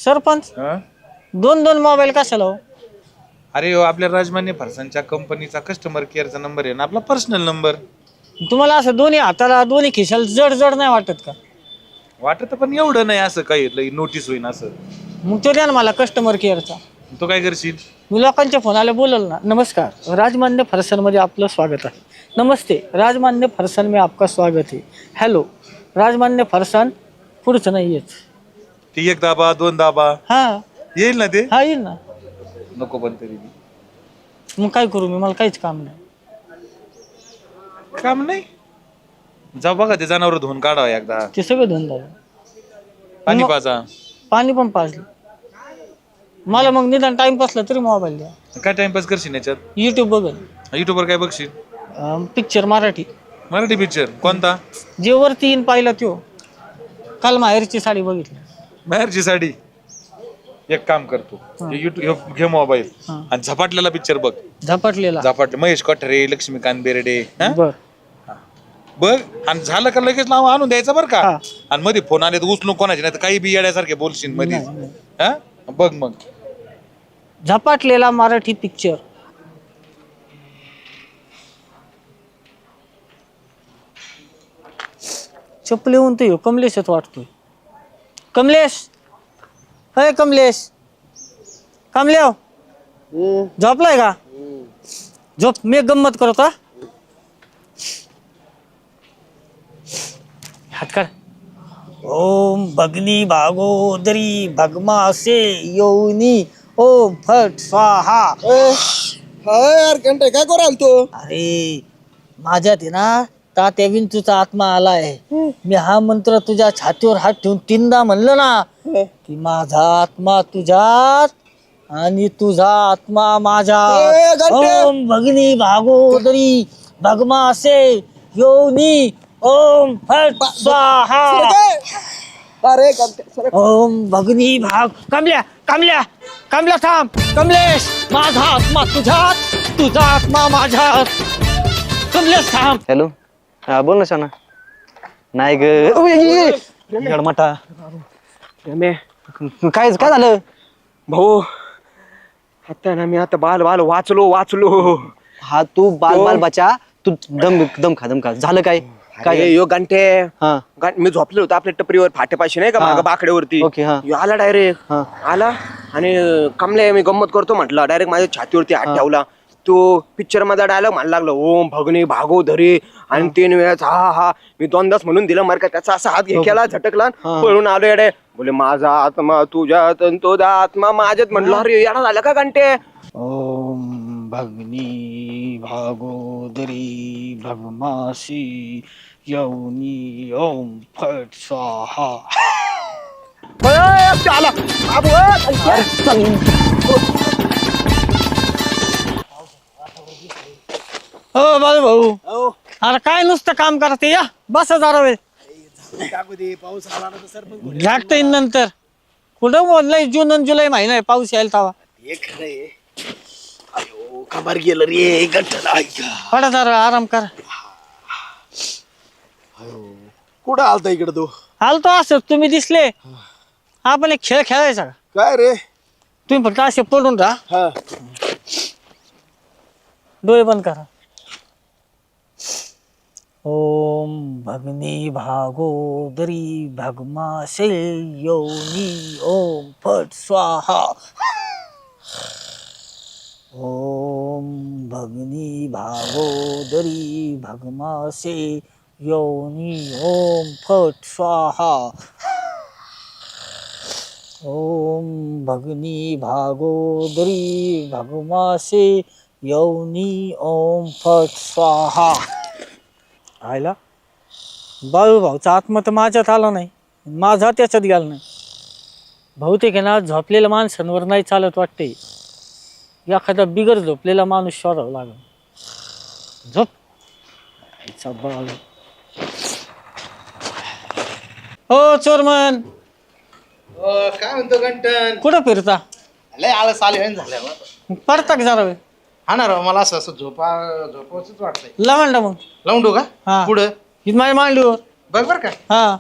सरपंच हा? दोन दोन मोबाईल कशाला हो? अरे हो, आपल्या राजमान्य फरसांच्या कंपनीचा कस्टमर केअरचा नंबर आहे ना, आपला पर्सनल नंबर. तुम्हाला असं दोन्ही हाताला दोन्ही खिशाला जड जड नाही वाटत का? वाटत पण एवढं नाही असं काही लई नोटीस होईन असं. मग तो द्या ना मला कस्टमर केअरचा. तू काय करशील? मी लोकांच्या फोनाला बोलल ना. नमस्कार, राजमान्य फरसांमध्ये आपलं स्वागत आहे. नमस्ते, राजमान्य फरसान में आपका स्वागत है. हॅलो, राजमान्य फरसान पुढचं नाही येत. ती एक दाबा दोन दाबा हा येईल ना ते. हा येईल ना. नको पण तरी मग काय करू मी? मला काहीच काम नाही. काम नाही. जाऊ बघा ते जनावर धुवून काढावं एकदा. ते सगळं धंदा पाणी मग- पाजा. पाणी पण पाजलं. मला मग निदान टाइमपासला तरी मोबाईल द्या. काय टाइमपास करशील याच्यात? युट्यूब बघल. युट्यूबवर काय बघशील? पिक्चर मराठी. मराठी पिक्चर कोणता? जे वरती येईन पाहिला त्यो. काल माहेरची साडी बघितली. बाहेरची साडी. एक काम करतो, युट्यूब घे मोबाईल हा. आणि झपाटलेला पिक्चर बघ. झपाटलेला. झपाटले महेश कोठारे, लक्ष्मीकांत बेर्डे. हा? बर. बघ आणि झालं का लगेच नाव आणून द्यायचं बरं का. हा. आणि मध्ये फोन आले तर उचलून कोणाचे नाही तर काही बी येड्यासारखे बोलशील मध्ये. नाही, नाही. हा बघ मग. झपाटलेला मराठी पिक्चर. चपले होऊन तो कमलेशच वाटतोय. कमलेश, अय कमलेश, कमल्या झोपलाय का? झोप, मी एक गंमत करतो. हात काढ. ओम भगनी भागोदरी भगमासे योनी ओम फट स्वाहा. यार घंटे काय कराल तू? अरे माझ्यात आहे ना तात्या विंचूचा आत्मा आलाय. मी हा मंत्र तुझ्या छातीवर हात ठेवून 3दा म्हणलं ना की माझा आत्मा तुझ्यात आणि तुझा आत्मा माझ्यात. ओम भगनी भागोदरी भगमासे योनी ओम फट स्वाहा. अरे घंटे ओम भगनी भाग. कमल्या कमल्या कमल्या थांब. कमलेश, माझा आत्मा तुझ्यात, तुझा आत्मा माझ्यात. कमलेश थांब. हॅलो, हा बोल ना शाना. नाही ग मटा. काय काय झालं भाऊ? आता ना मी आता बाल बाल वाचलो. हा तू बाल बाल बचा. तू दम खा झालं काय? काय यो घंटे हा मी झोपलो होतो आपल्या टपरीवर फाट्यापाशी नाही का, हा. मागं बाकड्यावरती. ओके, हा. यो आला डायरेक्ट. हा. आला आणि कमले मी गंमत करतो म्हटलं, डायरेक्ट माझ्या छातीवरती हात ठेवला. तो पिक्चर मध्ये डायलॉग म्हणायला लागलो, ओम भगनी भागोदरी. आणि 3 वेळाच हा हा. मी 2दाच म्हणून दिलं मर का. त्याचा असा हात केला, झटकला, पळून आलो. येडे बोले माझा आत्मा तुझ्यात आणि तुझा आत्मा माझ्यात. म्हटलं अरे येडा झाला का घंटे? ओम भगनी भागोदरी भगमासी योनी ओम फट स्वाहा. आला हो बाळू भाऊ, अरे काय नुसतं काम करते. या बस जरा वेळ. झाकता येईल नंतर. कुठं बोललंय? जून आणि जुलै महिना आहे, पाऊस यायला तवा. खबर गेलं रे घंटा. पडा जरा आराम करा. कुठं आलता इकडे तू? आलतो असं, तुम्ही दिसले. आपण एक खेळ खेळायचा का? काय रे? तुम्ही फक्त असे पडून राहा, हा डोळे बंद करा. ओम भगनी भागोदरी भगमासे योनी ओम फट स्वाहा. ओम भगनी भागोदरी भगमासे योनी ओम फट स्वाहा. ओम भगनी भागोदरी भगमासे योनी ओम फट स्वाहा. आयला बाळू भाऊचा आत्मा तर माझ्यात आला नाही, माझा त्याच्यात गेला नाही. बहुतेक आहे ना झोपलेल्या माणसांवर नाही चालत वाटते. एखादा बिगर झोपलेला माणूस शोधावा लागेल. झोप. हो चोरमन, काय म्हणतो घंटन? कुठं फिरता? लय आळस आले झाल्या. पडता का जरा वेळ? हा ना राव, मला असं असं झोपावंच वाटतंय. लावंडा मग. लावून ठेवू हा. का पुढं? ही माझ्या मांडीवर. बघ बर का. हा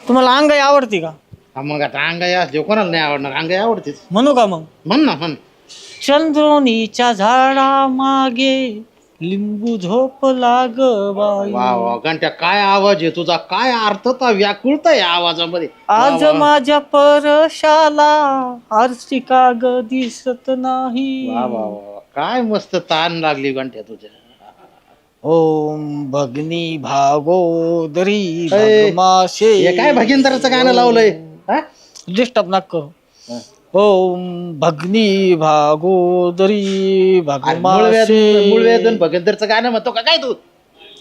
तुम्हाला अंगाई आवडते का? मग आता अंगाई असले कोणाला नाही आवडणार, अंगाई आवडतेच. म्हणू का मग? म्हण ना म्हण. चंद्रोनीच्या झाडा मागे लिंबू झोपला ग बाई. वा वा घंट्या, काय आवाज आहे तुझा, काय अर्थता व्याकुळता या आवाजामध्ये. आज माझ्या परशाला आरसी का ग दिसत नाही. वा वा वा, काय मस्त ताण लागली घंट्या तुझ्या. ओम भगनी भागोदरी हे भगमाशे. काय भगिंदराचं गाणं लावलंय हा? डिस्टर्ब नका करू. ओम भगनी भागोदरी भगमाशे. मूळवेदन भगिंदरचं गाणं म्हणतो का काय तू?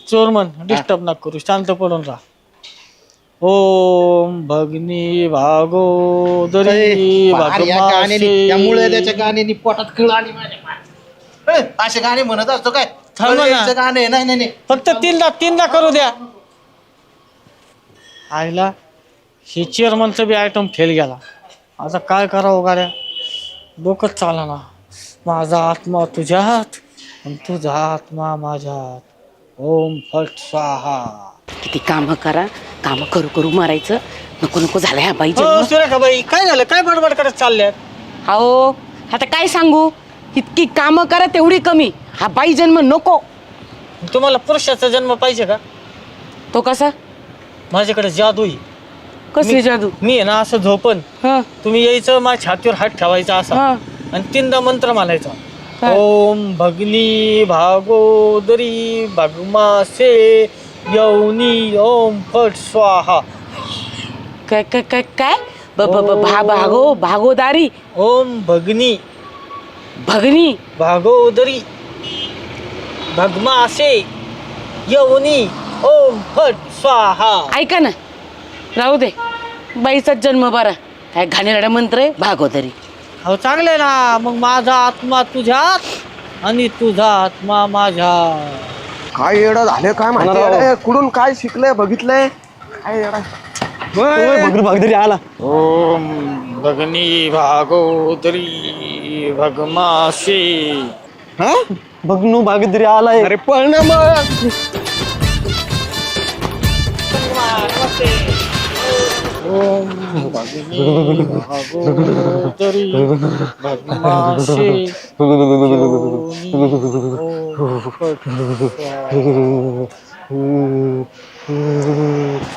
चोरमन डिस्टर्ब नका करू, शांत पडून राहा. ओम भगनी भागोदरी भगमाशे. त्या मूळवेदाच्या गाण्यानी पोटात खिळ आली माझ्या. असे गाणे म्हणत असतो काय? थांबा ना. मूळवेदाचं गाणे नाही नाही नाही. फक्त तीनदा करू द्या. आईला हे चेअरमनचं बी आयटम फेल गेला. आता काय करावं गाड्या, डोकंच चाला ना. माझा आत्मा तुझ्यात आणि तुझा आत्मा माझ्यात. ओम फट स्वाहा. किती काम करा, काम करू करू मारायचं. नको नको झालंय हा बाई जन्म. सुरेखाबाई काय झालं, काय बडबड करत चालल्यात? हो आता काय सांगू, इतकी कामं करा तेवढी कमी. हा बाई जन्म नको. तुम्हाला पुरुषाचा जन्म पाहिजे का? तो कसा? माझ्याकडे जादू आहे. कसली जादू? मी आहे ना असं झोपन, हा तुम्ही यायचं, माझ्या छातीवर हात ठेवायचा असा हा. आणि तीनदा मंत्र म्हणायचा. काय? ओम भगनी भागोदरी भगमासे यौनी ओम फट स्वाहा. काय काय काय काय भागोदारी ओम भगनी भगनी भागोदरी भगमासे यौनी ओम फट स्वाहा. ऐका ना, राहू दे. बाईचाच जन्म बरा. काय घाणेरडा मंत्र आहे भागोदरी. हो चांगले ना. मग माझा आत्मा तुझ्यात आणि तुझा आत्मा माझ्यात. काय येडं झालं काय माहिती येडं. कुठून काय शिकलंय बघितलंय काय येडा. भगरी भागदरी आला. ओम भगनी भागोदरी भगमासे. हा बघनू भागदरी आलाय. अरे पळ ना मग. ओम भगनी भागोदरी भगमासे यौनी ओम फट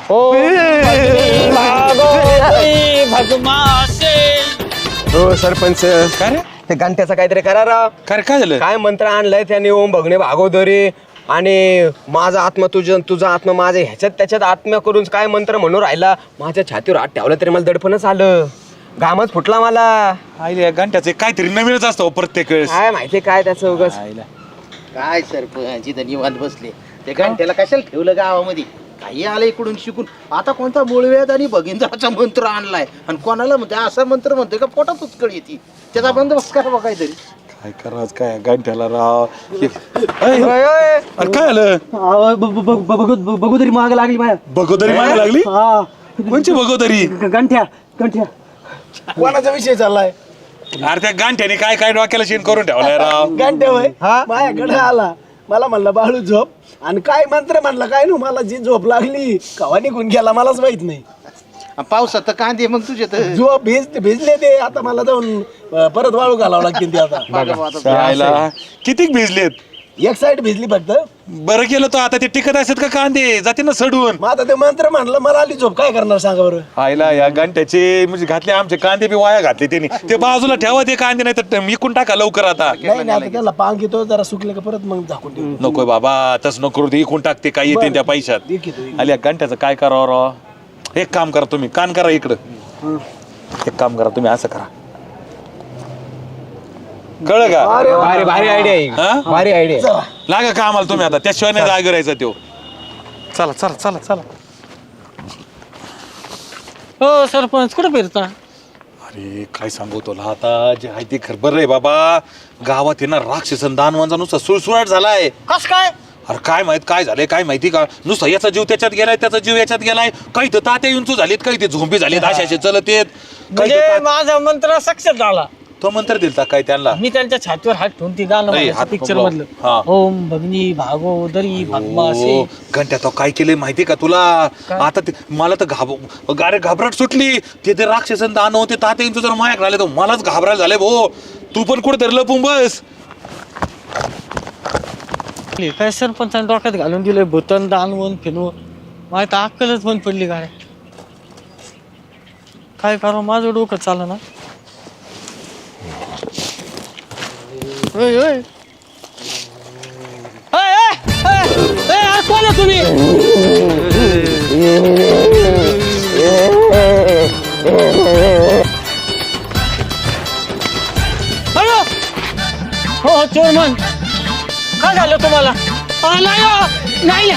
ओम भगनी भागोदरी भगमासे. हो सरपंच, काय रे? ते घंट्याचं काहीतरी करा राव. काय झालं? काय मंत्र आणलाय त्याने, ओम भगणे भागोदरी आणि माझा आत्मा तुझा आत्मा माझ्या ह्याच्यात त्याच्यात आत्मा करून काय मंत्र म्हणून राहिला. माझ्या छातीवर हात ठेवला तरी मला दडपणच आलं, घामच फुटला मला. आईला घंट्याचे काहीतरी नवीनच असतं प्रत्येक वेळेस. काय माहिती काय त्याचं उगाच. काय सरपंच इथं निवांत बसले. ते घंट्याला कशाला ठेवलं गावामध्ये? काही आलं इकडून शिकून. आता कोणता मूळवेद आणि भगिंदराचा मंत्र आणलाय आणि कोणाला म्हणते असा मंत्र म्हणतोय का पोटात उचकळ येते. त्याचा बंदोबस्त करा काहीतरी. काय करावं काय घंट्याला राव. अरे काय आलं? बघू तरी माग लागली माझ्या. बगोदरी मागे लागली? कोणची बगोदरी? गंठ्या गंठ्या. कोणाचा विषय चाललाय? अरे त्या गांठ्याने काय काय डोक्याला शेण करून ठेवलाय राव. घंटे होय माझ्याकडे आला, मला म्हणला बाळू झोप, आणि काय मंत्र म्हणला काय ना, मला जी झोप लागली कवा निघून गेला मलाच माहित नाही. पावसात तर कांदे मग तुझे तर झोप भिजले ते. आता मला जाऊन परत वाळू घालावं लागतील ते आता. शाळेला किती भिजलेत? एक साइड भिजली फक्त. बरं केलं तो. आता ते टिकत असत का कांदे? जाते ना सडून. मग आता ते मंत्र म्हणलं, मला आली झोप, काय करणार सांगा बरं. आईला या गांठ्याचे म्हणजे घातले आमचे कांदे बी वाया घातले त्यांनी. ते बाजूला ठेवा ते कांदे, नाही तर विकून टाका लवकर आता. नाही नाही, आता त्याला पांग येतो, जरा सुकले का परत मग झाकून ठेवू. नको बाबा, तस नको करू. ते इकून टाकते काय येते त्या पैशात. ठीक आहे, आली या गांठ्याचं काय करावं राव. एक काम करा तुम्ही, कान करा इकडं. एक काम करा तुम्ही, असं करा. कळ का? भारी भारी आयडिया आहे. हा? भारी आयडिया. लागा का आम्हाला तुम्ही आता, त्याशिवाय नाही जागे राहायचा त्यो. चला चला चला चला. हो सरपंच कुठं फिरता? अरे काय सांगू तुला आता, जे आहे ते खरं बरं आहे बाबा. गावात आहे ना राक्षस दानवांचा नुसता सुळसुळाट झालाय. कस काय? अरे काय माहित काय झालंय काय माहिती का. नुसता याचा जीव त्याच्यात गेलाय, त्याचा जीव याच्यात गेलाय. काही तर तात्या उंचू झालीत, काही ते झोंबी झालीत, असे चलत येत. म्हणजे माझा मंत्र सक्सेस झाला. तो मंत्र दिलता काय त्यांना? मी त्यांच्या छातीवर हात ठेवून ती गाणं नाही, म्हणायचं हात पिक्चर नको. मधलं. हा. ओम भगनी भागोदरी भागमासे. हो, घंट्या तो काय केलंय माहिती का तुला? आता मला तर घाबरट सुटली. ते राक्षसन दान होते तात्यांचं जर मायाक राहिले तर मलाच घाबरायला झाले भाऊ. तू पण कुठे तरी लपून बस. काय सरपंचाने डोक्यात घालून दिलंय भूतन दानवून फिरवून. माझी तर अक्कलच बंद पडली. काय करू, माझं डोकं चालं ना. ओय, ओय. ओय, ओय, ओय, ओय, आ, कोण आहे तुम्ही? हॅलो. हो चोरमन, काय झालं तुम्हाला? नाही हो, नाही.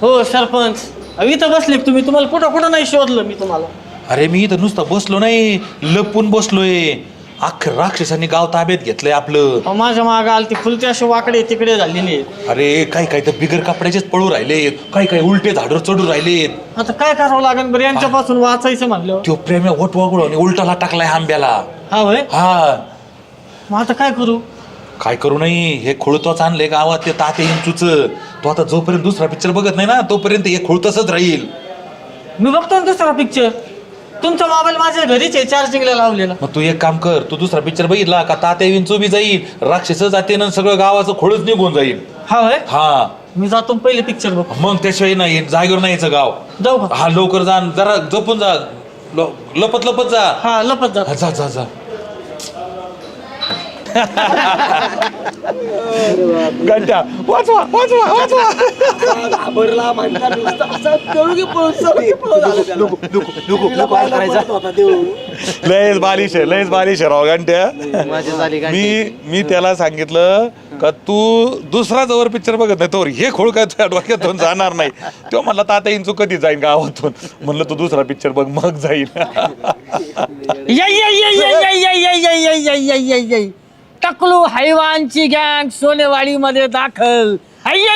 हो सरपंच, इथं बसले तुम्ही. तुम्हाला कुठं कुठं नाही शोधलं मी तुम्हाला. अरे मी इथं नुसतं बसलो नाही, लपून बसलोय. अख्खं राक्षसांनी गाव ताब्यात घेतलंय आपलं. माझ्या मागं आली ती फुलते असे वाकडे तिकडे झालेले. अरे काही काही तर बिगर कपड्याचेच पळू राहिलेत, काही काही उलटे झाडवर चढू राहिलेत. आता काय करावं लागेल बरं यांच्यापासून वाचायचं म्हणलं. तो प्रेम वट वगळून उलटाला टाकलाय आंब्याला. हा होय. हा, मग आता काय करू? काय करू नाही, हे खुळतोच आणले गावात ते ताते इंचूच. तो आता जोपर्यंत दुसरा पिक्चर बघत नाही ना तोपर्यंत हे खुळतसच राहील. मी बघतो ना दुसरा पिक्चर. तुमचा मोबाईल माझ्या घरीच आहे, चार्जिंगला लावलेला. मग तू एक काम कर, तू दुसरा पिक्चर बघितला का तात्या विंचू बी जाईल, राक्षस जाते ना सगळं गावाचं खोळच निघून जाईल. हा होय. हा, मी जातो पहिले पिक्चर बघ. मग त्याशिवाय नाही जागेवर नाही यायचं गाव. जाऊ का? हा लवकर जा, जरा जपून जा, लपत लपत जा. हा लपत जा. हा, जा जा जा. घंटा वाचवा वाचवा वाचवा. घाबरला म्हणता नुसता असा कळू की पळून झालं त्याला. तिला पाहायला पळत होता देव. लयच बालिश आहे, लयच बालिश आहे राव घंट्या. मी त्याला सांगितलं का तू दुसरा जवळ पिक्चर बघत नाही तोवर हे खोळ काय तुझ्या डोक्यातून जाणार नाही. तो म्हणला तात्या इंचू कधी जाईन गावातून. म्हणलं तू दुसरा पिक्चर बघ मग जाईल. टकलू हैवानची गँग सोनेवाडी मध्ये दाखल. आईला